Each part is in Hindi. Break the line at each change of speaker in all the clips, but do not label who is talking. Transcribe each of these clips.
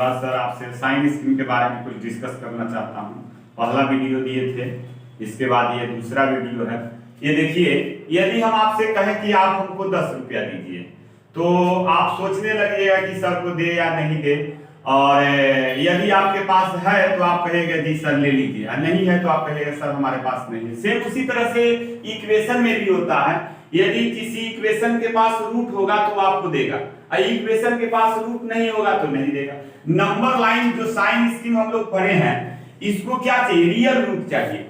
प्रहलाद सर आपसे साइन स्कीम के बारे में कुछ डिस्कस करना चाहता हूँ। पहला वीडियो दिए थे, इसके बाद ये दूसरा वीडियो है। ये देखिए, यदि हम आपसे कहें कि आप हमको 10 रुपया दीजिए तो आप सोचने लगेगा कि सर को दे या नहीं दे, और यदि आपके पास है तो आप कहेंगे जी सर ले लीजिए, और नहीं है तो आप कहेंगे सर हमारे पास नहीं है। सेम उसी तरह से इक्वेशन में भी होता है। यदि किसी इक्वेशन के पास रूट होगा तो आपको देगा, और इक्वेशन के पास रूट नहीं होगा तो नहीं देगा। नंबर लाइन जो साइन स्कीम हम लोग पढ़े हैं, इसको क्या चाहिए? रियल रूट चाहिए,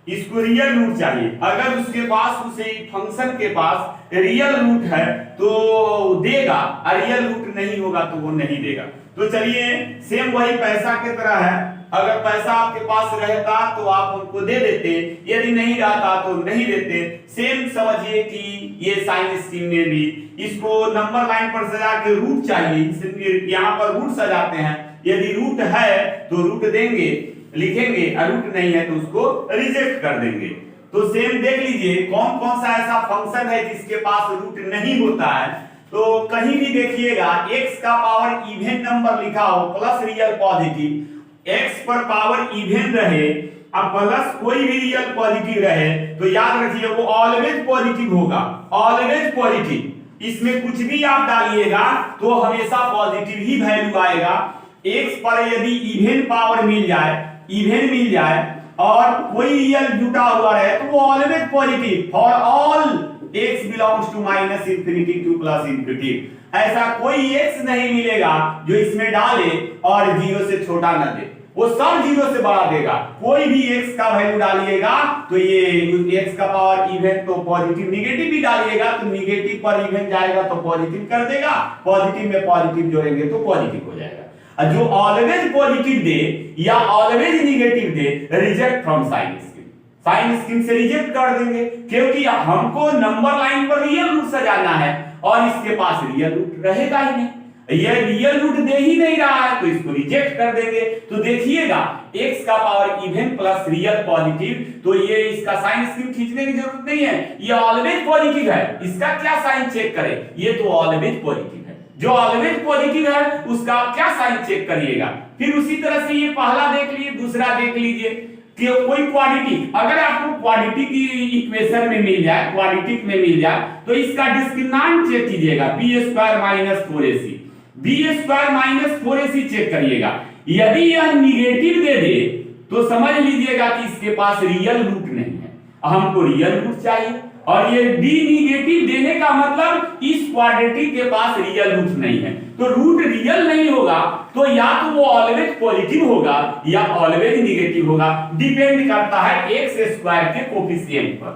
इसको रियल रूट चाहिए। अगर उसके पास उसे फंक्शन के पास रियल रूट है तो देगा, और रियल रूट नहीं होगा तो वो नहीं देगा। तो चलिए, सेम वही पैसा की तरह है। अगर पैसा आपके पास रहता तो आप हमको दे देते, यदि नहीं रहता तो नहीं देते। सेम समझिए कि ये साइन स्कीम में भी इसको नंबर लाइन पर सजा के रूट चाहिए, यहाँ पर रूट सजाते हैं। यदि रूट है तो रूट देंगे, लिखेंगे, और रूट नहीं है तो उसको रिजेक्ट कर देंगे। तो सेम देख लीजिए कौन कौन सा ऐसा फंक्शन है जिसके पास रूट नहीं होता है। तो कहीं भी देखिएगा x का पावर इवन नंबर लिखा हो प्लस रियल पॉजिटिव, x पर पावर इवन रहे अब प्लस कोई भी रियल पॉजिटिव रहे, तो याद रखिए वो ऑलवेज पॉजिटिव होगा, ऑलवेज पॉजिटिव। इसमें कुछ भी आप डालिएगा तो हमेशा पॉजिटिव ही वैल्यू आएगा। x पर यदि इवन पावर मिल जाए, इवन मिल जाए और कोई रियल जुटा हुआ रहे तो वो always positive. For all x belongs to minus infinity to plus infinity, ऐसा कोई x नहीं मिलेगा जो इसमें डाले और 0 से छोटा न दे, वो सब 0 से बड़ा देगा। कोई भी x का वैल्यू डालिएगा तो ये x का पावर इवन तो पॉजिटिव, निगेटिव भी डालिएगा तो निगेटिव पर इवन जाएगा तो पॉजिटिव कर देगा, पॉजिटिव में पॉजिटिव जोड़ेंगे तो पॉजिटिव हो जाएगा। जो ऑलवेज पॉजिटिव दे या ऑलवेज निगेटिव दे, reject from sign scheme, sign scheme से रिजेक्ट कर देंगे, क्योंकि हमको नंबर लाइन पर रियल रूट सजाना है और इसके पास रियल रूट रहेगा ही नहीं। ये रियल रूट दे ही नहीं रहा है तो इसको रिजेक्ट कर देंगे। तो देखिएगा x का power even plus real positive, तो ये इसका साइन स्कीम खींचने की जरूरत नहीं है, ये ऑलवेज पॉजिटिव है। इसका क्या साइन चेक करें? ये तो ऑलवेज पॉजिटिव है। जो ऑलवेज पॉजिटिव है उसका क्या साइन चेक करिएगा। फिर उसी तरह से ये पहला देख लीजिए, दूसरा देख लीजिए कि कोई क्वाड्रेटिक, अगर आपको क्वाड्रेटिक की इक्वेशन में मिल जाए, क्वाड्रेटिक में मिल जाए तो इसका डिस्क्रिमिनेंट चेक कीजिएगा, b² - 4ac, b² - 4ac check करिएगा। यदि यह निगेटिव दे दे तो समझ लीजिएगा कि इसके पास रियल रूट नहीं है, हमको रियल रूट चाहिए। और ये d निगेटिव देने का मतलब इस क्वाड्रेटिक के पास रियल रूट नहीं है, तो रूट रियल नहीं होगा तो या तो वो ऑलवेज पॉजिटिव होगा या ऑलवेज निगेटिव होगा। डिपेंड करता है x² के कोफिशिएंट पर।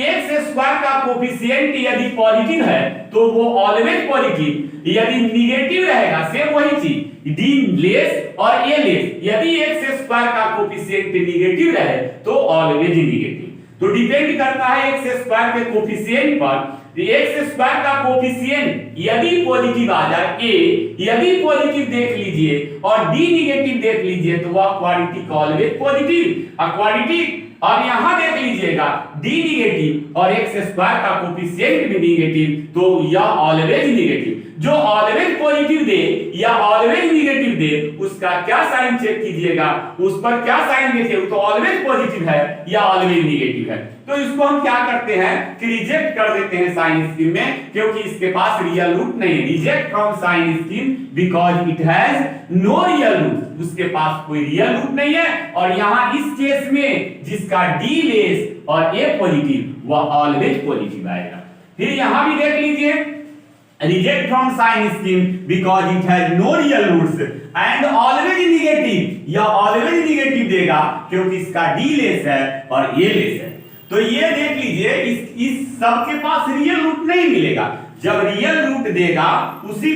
x² का कोफिशिएंट यदि पॉजिटिव है तो वो ऑलवेज पॉजिटिव, यदि निगेटिव रहेगा सेम वही चीज d लेस और a लेस, यदि x² का कोफिशिएंट निगेटिव रहे तो ऑलवेज निगेटिव। तो डिपेंड करता है x² के कोफिशिएंट पर। x² का कोफिशिएंट यदि पॉजिटिव आ जाए a, यदि पॉजिटिव देख लीजिए और d निगेटिव देख लीजिए तो वह क्वाड्रेटिक ऑलवेज पॉजिटिव, क्वाड्रेटिक। और यहां देख लीजिएगा d निगेटिव और x² का कोफिशिएंट भी निगेटिव, तो यह ऑलवेज निगेटिव। जो ऑलवेज पॉजिटिव दे या ऑलवेज निगेटिव दे उसका क्या साइन चेक कीजिएगा, उस पर क्या साइन देखिए, तो ऑलवेज पॉजिटिव है या ऑलवेज निगेटिव है। तो इसको हम क्या करते हैं कि रिजेक्ट कर देते हैं साइन स्कीम में, क्योंकि इसके पास रियल रूट नहीं है। Reject from sign scheme because it has no real root, उसके पास कोई रियल रूट नहीं है। और यहां इस केस में जिसका d लेस और a पॉजिटिव वह ऑलवेज पॉजिटिव आएगा। फिर यहां भी देख लीजिए, reject from sign scheme because it has no real roots and always negative, यह ऑलवेज निगेटिव देगा क्योंकि इसका d लेस है और a लेस है। तो ये देख लीजिए इस सब के पास रियल रूट नहीं मिलेगा। जब रियल रूट देगा उसी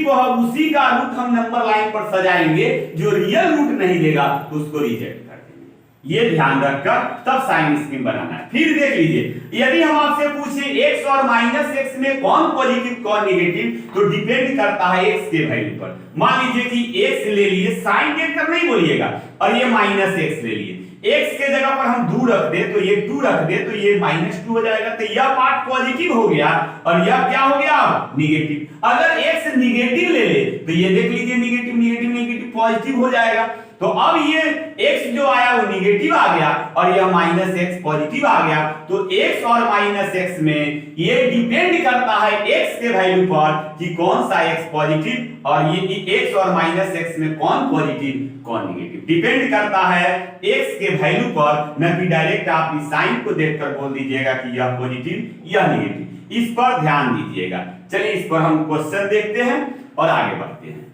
का रूट हम नंबर लाइन पर सजाएंगे, जो रियल रूट नहीं देगा तो उसको रिजेक्ट कर देंगे। ये ध्यान रखकर तब साइन स्कीम बनाना है। फिर देख लीजिए, यदि हम आपसे पूछे x और -x में कौन पॉजिटिव कौन निगेटिव, तो डिपेंड करता है x के वैल्यू पर। मान लीजिए कि x ले लिए, साइन देखकर नहीं बोलिएगा, और ये -x ले लिए, x के जगह पर हम 2 रख दे तो ये 2 रख दे तो ये -2 हो जाएगा। तो यह पार्ट पॉजिटिव हो गया और यह क्या हो गया निगेटिव। अगर x निगेटिव ले ले तो ये देख लीजिए निगेटिव निगेटिव निगेटिव पॉजिटिव हो जाएगा। तो अब ये x जो आया वो निगेटिव आ गया और यह -x पॉजिटिव आ गया। तो x और -x में ये डिपेंड करता है x के वैल्यू पर कि कौन सा x पॉजिटिव और ये x और -x में कौन पॉजिटिव कौन निगेटिव डिपेंड करता है x के वैल्यू पर, न कि डायरेक्ट आप इस साइन को देखकर बोल दीजिएगा कि यह पॉजिटिव या निगेटिव। इस पर ध्यान दीजिएगा। चलिए इस पर हम क्वेश्चन देखते हैं और आगे बढ़ते हैं।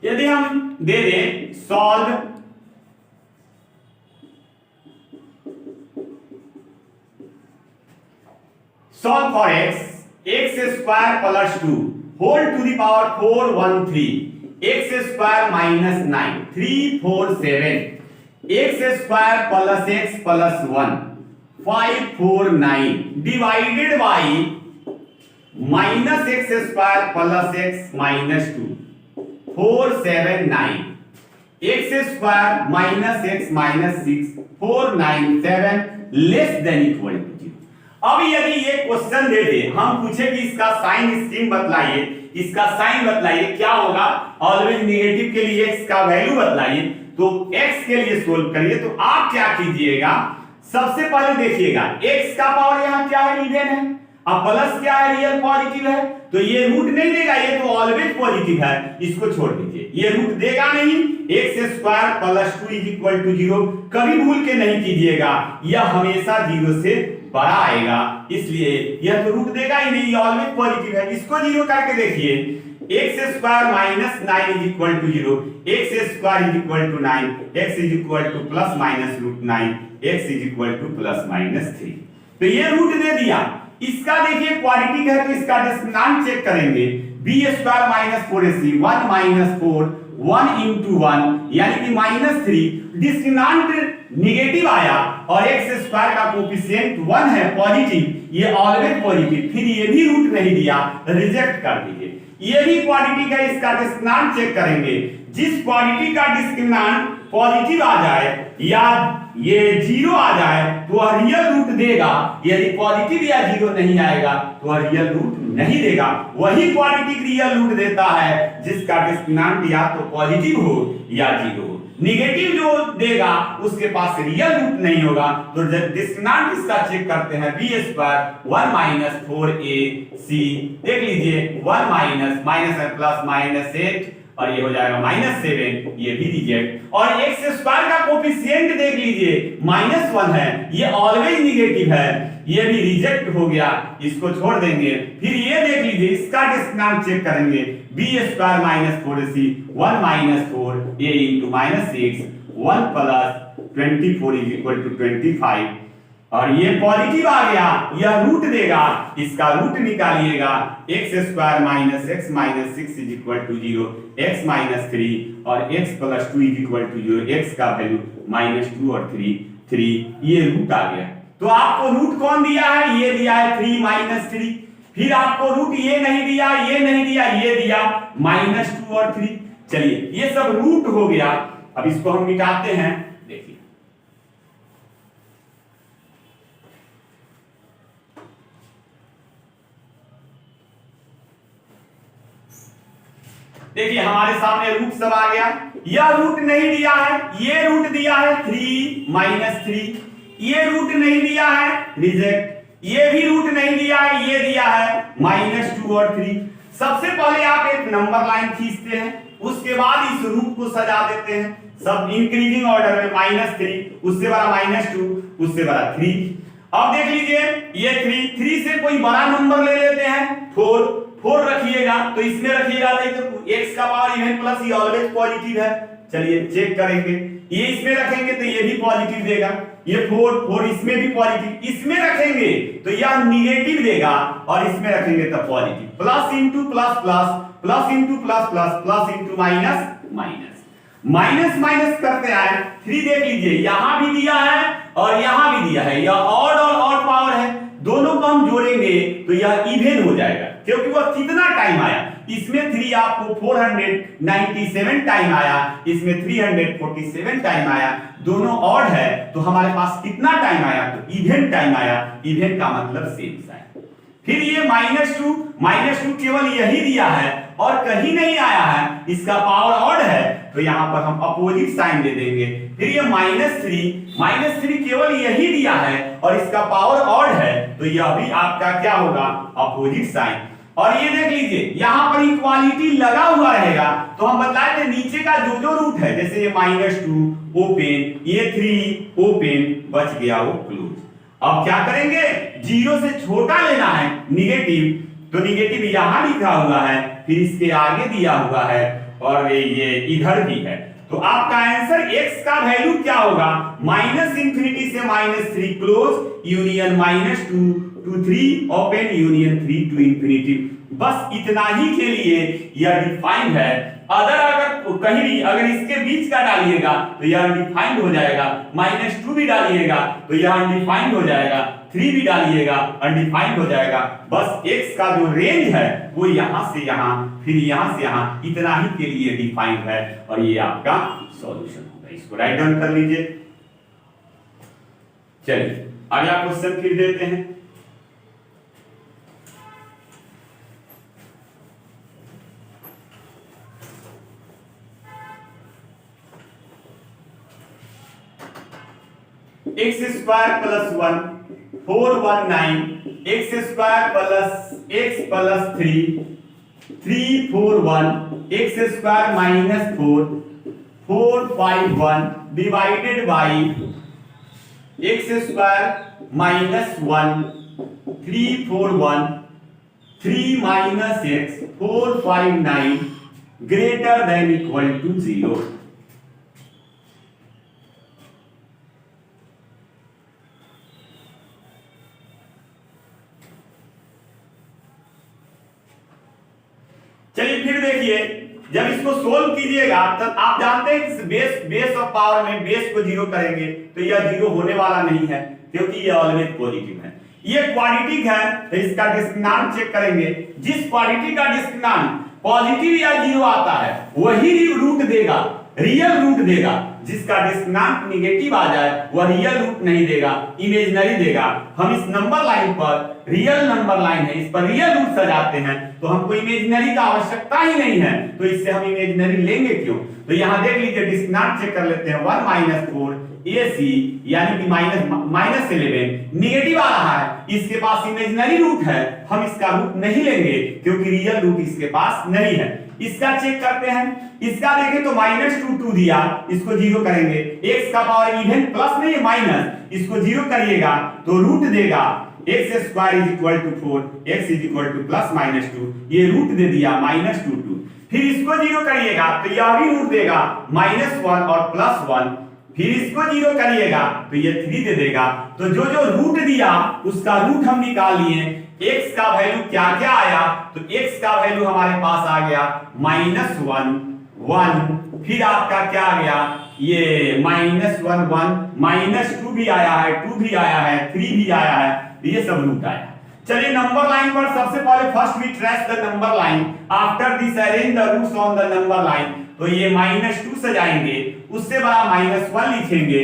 यदि हम दे दें solve for x square plus 2 whole to the power 4 1 3 x square minus 9 3 4 7 x square plus x plus 1 5 4 9 divided by minus x square plus x minus 2 4 7 9 x square minus x minus 6 4 9 7 less than equal to 0। अब यदि ये क्वेश्चन दे दे, हम पूछे कि इसका साइन स्कीम बतलाइए, इसका साइन बतलाइए क्या होगा, ऑलवेज नेगेटिव के लिए x का वैल्यू बतलाइए, तो x के लिए सोल्व करिए। तो आप क्या कीजिएगा, सबसे पहले देखिएगा x का पावर यहां क्या है, इवन है, अब प्लस क्या है, रियल पॉजिटिव है, तो ये रूट नहीं देगा, ये तो ऑलवेज पॉजिटिव है, इसको छोड़ दीजिए, ये रूट देगा नहीं। x square plus 2 is equal to 0 कभी भूल के नहीं कीजिएगा, यह हमेशा 0 से बड़ा आएगा, इसलिए यह तो रूट देगा ही नहीं, ये ऑलवेज पॉजिटिव है। इसको 0 करके देखिए, x square minus 9 is equal to 0, x square is equal to 9, x is equal to plus minus root 9, x is equal to plus minus 3। तो ये रूट दे दिया। इसका देखिए क्वाड्रेटिक है तो इसका डिस्क्रिमिनेंट चेक करेंगे, b square minus 4ac 1 minus 4 1 into 1 यानी कि माइनस 3। डिस्क्रिमिनेंट निगेटिव आया और x स्क्वायर का कोफिशिएंट 1 है पॉजिटिव, ये ऑलवेज पॉजिटिव, फिर ये भी रूट नहीं दिया, रिजेक्ट कर दीजिए। ये भी क्वाड्रेटिक है, इसका डिस्क्रिमिनेंट चेक करेंगे, जिस क्वाड्रेटिक का डिस्क्रिमिनेंट पॉजिटिव आ जाए या ये 0 आ जाए तो वह रियल रूट देगा, यदि पॉजिटिव या 0 नहीं आएगा तो वह रियल रूट नहीं देगा। वही क्वाड्रेटिक रियल रूट देता है जिसका डिस्क्रिमिनेंट या तो पॉजिटिव हो या 0 हो। निगेटिव जो देगा उसके पास रियल रूट नहीं होगा। तो डिस्क्रिमिनेंट इसका चेक करते हैं, b स्क्वायर 1 माइनस 4ac, देख लीजिए 1 माइनस माइनस प्लस माइनस 8 और ये हो जाएगा माइनस 7, ये भी रिजेक्ट। और x स्क्वायर का कोफिशिएंट देख लीजिए -1 है, ये ऑलवेज निगेटिव है, ये भी रिजेक्ट हो गया, इसको छोड़ देंगे। फिर ये देख लीजिए, इसका डिस्क्रिमिनेंट चेक करेंगे, b square minus 4ac 1 minus 4a into minus 6 1 plus 24 is equal to 25 और ये पॉजिटिव आ गया, यह रूट देगा, इसका रूट निकालिएगा, x square minus x minus 6 is equal to 0, x minus 3 और x plus 2 is equal to 0, x का वैल्यू -2 और 3, ये रूट आ गया। तो आपको रूट कौन दिया है, ये दिया है 3 माइनस 3, फिर आपको रूट ये नहीं दिया, ये नहीं दिया, ये दिया -2 और 3। चलिए ये सब रूट हो गया, अब इसको हम मिटाते हैं। देखिए देखिए हमारे सामने रूट सब आ गया, यह रूट नहीं दिया है, ये रूट दिया है 3 माइनस 3, ये रूट नहीं दिया है, रिजेक्ट, ये भी रूट नहीं दिया है, ये दिया है -2 और 3। सबसे पहले आप एक नंबर लाइन खींचते हैं, उसके बाद इस रूट को सजा देते हैं, सब इंक्रीजिंग ऑर्डर में -3, उससे बड़ा -2, उससे बड़ा 3। अब देख लीजिए ये 3 से कोई बड़ा नंबर ले लेते हैं, 4 रखिएगा, तो इसमें रखिएगा तो x का पावर इवन प्लस ये ऑलवेज पॉजिटिव है। चलिए चेक करेंगे, ये इसमें रखेंगे तो ये भी पॉजिटिव देगा, ये 4 इसमें भी पॉजिटिव, इसमें रखेंगे तो यह निगेटिव देगा और इसमें रखेंगे तो positive, plus into plus plus, plus into plus plus, plus into minus minus. Minus minus करते आए, 3 देख लीजिए यहां भी दिया है और यहां भी दिया है, यह ऑड और ऑड पावर है, दोनों को हम जोड़ेंगे तो यह इवन हो जाएगा, क्योंकि वह कितना टाइम आया, इसमें 3 आपको 497 टाइम आया, इसमें 347 टाइम आया, दोनों ऑड है तो हमारे पास कितना टाइम आया, तो इवन टाइम आया, इवन का मतलब सेम साइन। फिर ये -2 केवल यही दिया है और कहीं नहीं आया है, इसका पावर ऑड है तो यहां पर हम अपोजिट साइन दे देंगे। फिर ये -3 केवल यही दिया है और इसका पावर ऑड है तो यह भी आपका क्या होगा, अपोजिट साइन। और ये देख लीजिए यहां पर इक्वालिटी लगा हुआ रहेगा, तो हम बताए थे नीचे का जो रूट है, जैसे ये -2 ओपन, ये 3 ओपन, बच गया वो क्लोज। अब क्या करेंगे, 0 से छोटा लेना है निगेटिव, तो निगेटिव यहां लिखा हुआ है, फिर इसके आगे दिया हुआ है और ये इधर भी है, तो आपका आंसर x का वैल्यू क्या होगा, -इंफिनिटी से -3 close union -2 to 3 open union 3 to infinity. बस इतना ही के लिए यह डिफाइंड है। अगर कहीं भी अगर इसके बीच का डालिएगा तो यह अनडिफाइंड हो जाएगा, -2 भी डालिएगा तो यह अनडिफाइंड हो जाएगा, 3 भी डालिएगा अनडिफाइंड हो जाएगा। बस x का जो रेंज है वो यहां से यहां फिर यहां से यहां इतना ही के लिए डिफाइंड है और ये आपका सॉल्यूशन होगा। इसको राइट डाउन कर लीजिए। चलिए अगला क्वेश्चन फिर देते हैं। x² + 1 419 x² + x + 3 341 x² - 4 451 divided by x² - 1 341 3 - x 459 greater than equal to 0। चलिए फिर देखिए, जब इसको सोल्व कीजिएगा तब आप जानते हैं कि बेस ऑफ पावर में बेस को 0 करेंगे तो यह 0 होने वाला नहीं है, क्योंकि यह ऑलवेज पॉजिटिव है। ये क्वाड्रेटिक है तो इसका डिस्क्रिमिनेंट चेक करेंगे। जिस क्वाड्रेटिक का डिस्क्रिमिनेंट पॉजिटिव या 0 आता है वही रूट देगा, रियल रूट देगा। जिसका डिस्क्रिमिनेंट नेगेटिव आ जाए वह रियल रूट नहीं देगा, इमेजिनरी देगा। हम इस नंबर लाइन पर, रियल नंबर लाइन है, इस पर रियल रूट सजाते हैं तो हमको इमेजिनरी का आवश्यकता ही नहीं है, तो इससे हम इमेजिनरी लेंगे क्यों। तो यहां देख लीजिए डिस्क्रिमिनेंट चेक कर लेते हैं। 1 - 4 AC यानी कि -11 नेगेटिव आ रहा है, इसके पास इमेजिनरी रूट है, हम इसका रूट नहीं लेंगे क्योंकि रियल रूट इसके पास नहीं है। इसका चेक करते हैं। इसका देखें तो -2 दिया, इसको 0 करेंगे। x का पावर इवन प्लस नहीं है माइनस, इसको 0 करिएगा तो रूट देगा x² = 4 x ± 2, ये रूट दे दिया -2। फिर इसको 0 करिएगा तो यह भी रूट देगा -1 और +1। फिर इसको 0 करिएगा तो ये 3 दे देगा। तो जो रूट दिया उसका रूट हम निकाल लिए। x का वैल्यू क्या क्या आया, तो x का वैल्यू हमारे पास आ गया -1 1, फिर आपका क्या आ गया, ये -1 1 -2 भी आया है, 2 भी आया है, 3 भी आया है, ये सब रूट आया। चलिए नंबर लाइन पर सबसे पहले first we trace the number line, after this arrange the roots on the number line. तो ये -2 सजाएंगे, उससे बड़ा -1 लिखेंगे,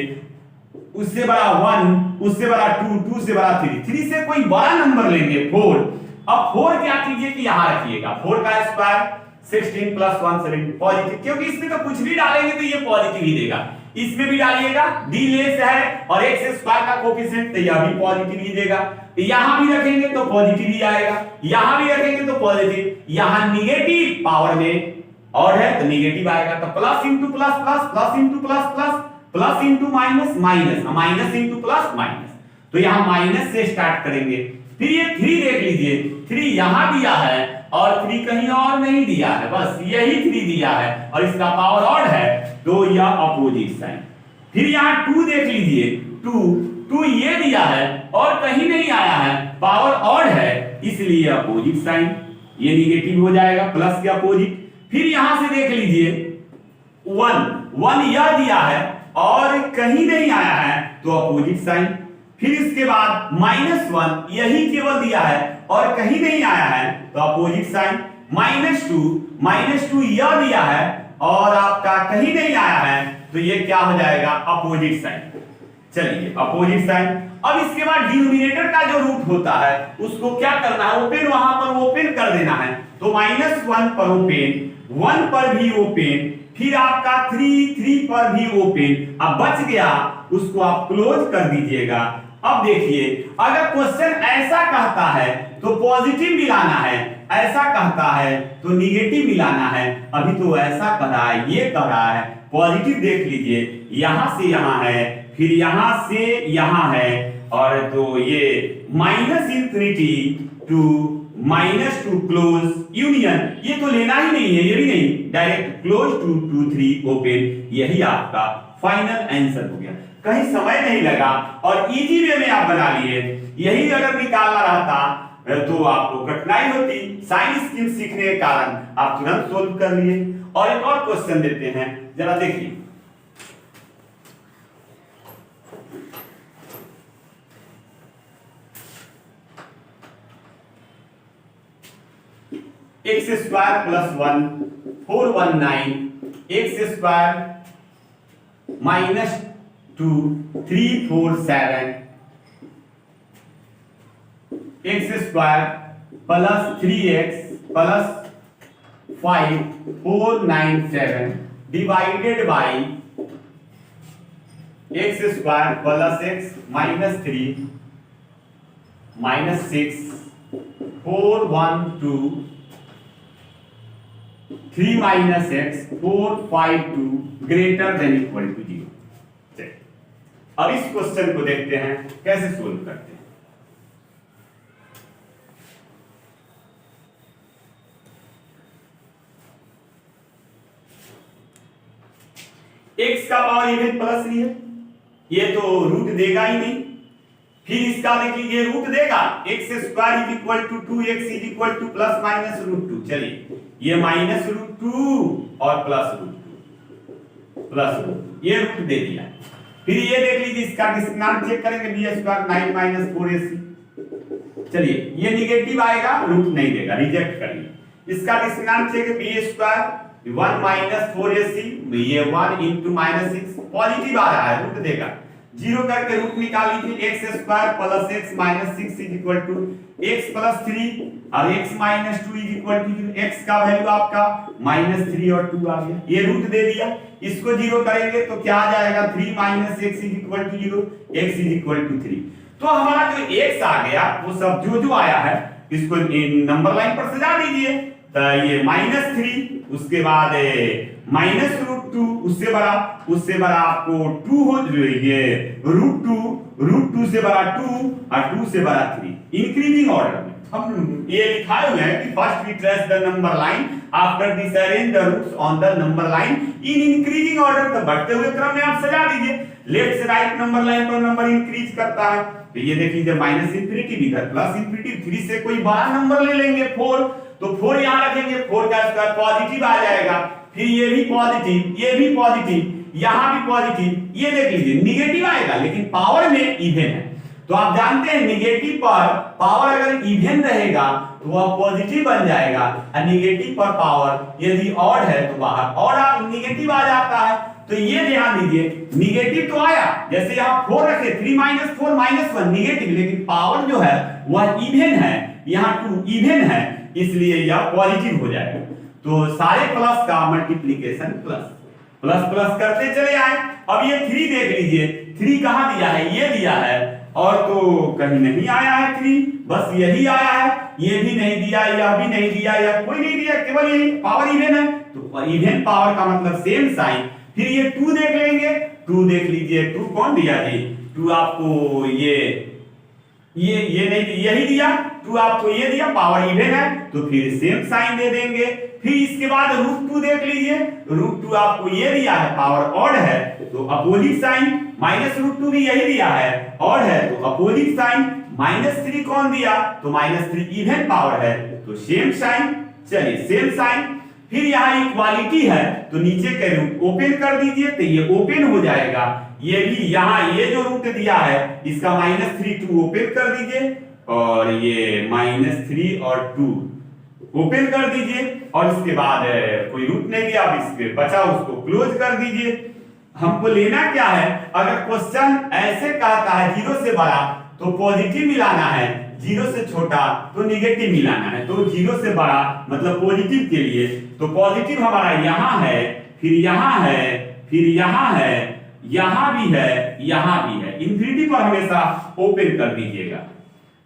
उससे बड़ा 1, उससे बड़ा 2, 2 से बड़ा 3, 3 से कोई बड़ा नंबर लेंगे 4। अब 4 क्या कीजिए कि यहां रखिएगा, 4 का स्क्वायर 16 + 1 17 पॉजिटिव, क्योंकि इसमें तो कुछ भी डालेंगे तो ये पॉजिटिव ही देगा। इसमें भी डालिएगा, d लेस है और x² का कोफिशिएंट तो यह भी पॉजिटिव ही देगा। यहां भी रखेंगे तो पॉजिटिव ही आएगा, यहां भी रखेंगे तो पॉजिटिव, यहां नेगेटिव पावर में और है तो नेगेटिव आएगा। तो plus into plus plus, plus into plus plus, plus into minus minus, minus into plus minus. तो यहां माइनस से स्टार्ट करेंगे। फिर ये 3 देख लीजिए, 3 यहां दिया है और 3 कहीं और नहीं दिया है, बस यही 3 दिया है और इसका पावर ऑड है तो यह अपोजिट साइन। फिर यहां 2 देख लीजिए, 2 ये दिया है और कहीं नहीं आया है, पावर ऑड है इसलिए अपोजिट साइन, ये निगेटिव हो जाएगा प्लस के अपोजिट। फिर यहां से देख लीजिए 1 1 यह दिया है और कहीं नहीं आया है तो अपोजिट साइन। फिर इसके बाद -1 यही केवल दिया है और कहीं नहीं आया है तो अपोजिट साइन। -2 यह दिया है और आपका कहीं नहीं आया है तो ये क्या हो जाएगा, अपोजिट साइन। चलिए अपोजिट साइन। अब इसके बाद डिनोमिनेटर का जो रूट होता है उसको क्या करना है, ओपन वहां पर ओपन कर देना है। तो -1 पर ओपन, 1 पर भी ओपन, फिर आपका 3 पर भी ओपन। अब बच गया उसको आप क्लोज कर दीजिएगा। अब देखिए अगर क्वेश्चन ऐसा कहता है तो पॉजिटिव मिलाना है, ऐसा कहता है तो निगेटिव मिलाना है। अभी तो ऐसा कह रहा है, ये कह रहा है पॉजिटिव। देख लीजिए यहां से यहां है, फिर यहां से यहां है, और तो ये -∞ टू -2 क्लोज यूनियन, ये तो लेना ही नहीं है, ये भी नहीं, डायरेक्ट क्लोज टू 2 3 ओपन। यही आपका फाइनल आंसर हो गया। कहीं समय नहीं लगा और इजी वे में आप बना लिए। यही अगर निकालना रहता तो आपको कठिनाई होती। साइन स्कीम सीखने के कारण आप तुरंत सोल्व कर लिए। और एक और क्वेश्चन देते हैं, जरा देखिए। x² + 1 419, x² -2 347, x² + 3x + 5 497 divided by x² + x -3 -6 412 3 - x 452 greater than equal to 0। अब इस क्वेश्चन को देखते हैं कैसे सोल्व करते हैं। x का पावर इवन प्लस ही है, ये तो रूट देगा ही नहीं। फिर इसका देख लीजिए रूट देगा, x² = 2x = ±√2। चलिए ये -√2 और +√2 ये रूट दे दिया। फिर ये देख लीजिए इसका डिस्क्रिमिनेंट चेक करेंगे, b² 9 - 4ac। चलिए ये निगेटिव आएगा, रूट नहीं देगा, रिजेक्ट करिए। इसका डिस्क्रिमिनेंट चेक है, b² 1 - 4ac, ये 1 * -6 पॉजिटिव आ रहा है, रूट देगा। 0 करके रूट निकाल लीजिए, x² + x -6 = x + 3 और x - 2 = x का वैल्यू आपका -3 और 2 आ गया, ये रूट दे दिया। इसको 0 करेंगे तो क्या आ जाएगा, 3 - x = 0, x = 3। तो हमारा जो x आ गया वो सब जो आया है इसको नंबर लाइन पर सजा दीजिए। तो ये -3, उसके बाद -√2, उससे बड़ा आपको 2 हो जाइए, √2 से बड़ा 2 और 2 से बड़ा 3, इंक्रीजिंग ऑर्डर में। हम ये लिखाए हुए हैं कि first we trace the number line, after this arrange the roots on the number line in increasing order. तो बढ़ते हुए क्रम में आप सजा दीजिए, लेफ्ट से राइट नंबर लाइन पर नंबर इंक्रीज करता है। तो ये देख लीजिए -∞ इधर +∞, 3 से कोई बड़ा नंबर ले लेंगे 4, तो 4 यहां रखेंगे, 4 का स्क्वायर पॉजिटिव आ जाएगा। फिर ये भी पॉजिटिव, ये भी पॉजिटिव, यहां भी पॉजिटिव, ये देख लीजिए निगेटिव आएगा लेकिन पावर में इवन है। तो आप जानते हैं निगेटिव पर पावर अगर इवन रहेगा तो वह पॉजिटिव बन जाएगा, और निगेटिव पर पावर यदि ऑड है तो बाहर ऑड निगेटिव आ जाता है। तो ये ध्यान दीजिए, निगेटिव तो आया, जैसे यहां 4 रखे, 3 - 4 -1 निगेटिव, लेकिन पावर जो है वह इवन है, यहां 2 इवन है, इसलिए यह पॉजिटिव हो जाएगा। तो सारे प्लस का मल्टीप्लिकेशन प्लस करते चले आए। अब ये 3 देख लीजिए, 3 कहां दिया है, ये दिया है, और तो कहीं नहीं आया है 3, बस यही आया है, ये भी नहीं दिया, यह भी नहीं दिया, या कोई नहीं दिया, केवल यही पावर इवन है। तो इवन पावर का मतलब सेम साइन। फिर ये 2 देख लेंगे, 2 देख लीजिए, 2 कौन दिया जी, 2 आपको ये नहीं, यही दिया, 2 आपको ये दिया, पावर इवन है तो फिर सेम साइन दे देंगे। फिर इसके बाद √2 देख लीजिए, √2 आपको ये दिया है, पावर ऑड है तो अपोजिट साइन, -√2 भी यही दिया है, ऑड है तो अपोजिट साइन। -3 कौन दिया, तो -3 इवन पावर है तो सेम साइन। चलिए सेम साइन, फिर यहाँ इक्वालिटी है तो नीचे के रूट ओपन कर दीजिए तो ये ओपन हो जाएगा। ये भी यहाँ ये जो रूट दिया है इसका -3 2 ओपन कर दीजिए और ये -3 और 2 ओपन कर दीजिए और इसके बाद कोई रूट नहीं दिया, अब इसके बचा उसको क्लोज कर दीजिए। हमको लेना क्या है, अगर क्वेश्चन ऐसे कहता है 0 से बड़ा तो पॉजिटिव मिलाना है, 0 से छोटा तो निगेटिव मिलाना है। तो 0 से बड़ा मतलब पॉजिटिव के लिए तो पॉजिटिव हमारा यहाँ है, फिर यहाँ है, फिर यहाँ है, यहाँ भी है, यहाँ भी है। इंफिनिटी पर हमेशा ओपन कर दीजिएगा।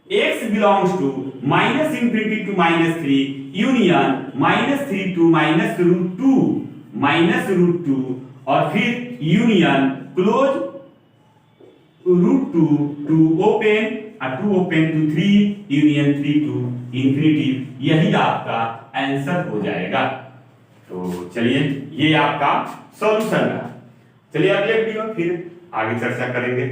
x belongs to -infinity to -3 union -3 to -√2 और फिर union close √2 to open 2 open to 3 union 3 to infinity. यही आपका आंसर हो जाएगा। तो चलिए ये आपका सॉल्यूशन है। चलिए अगले वीडियो फिर आगे चर्चा करेंगे।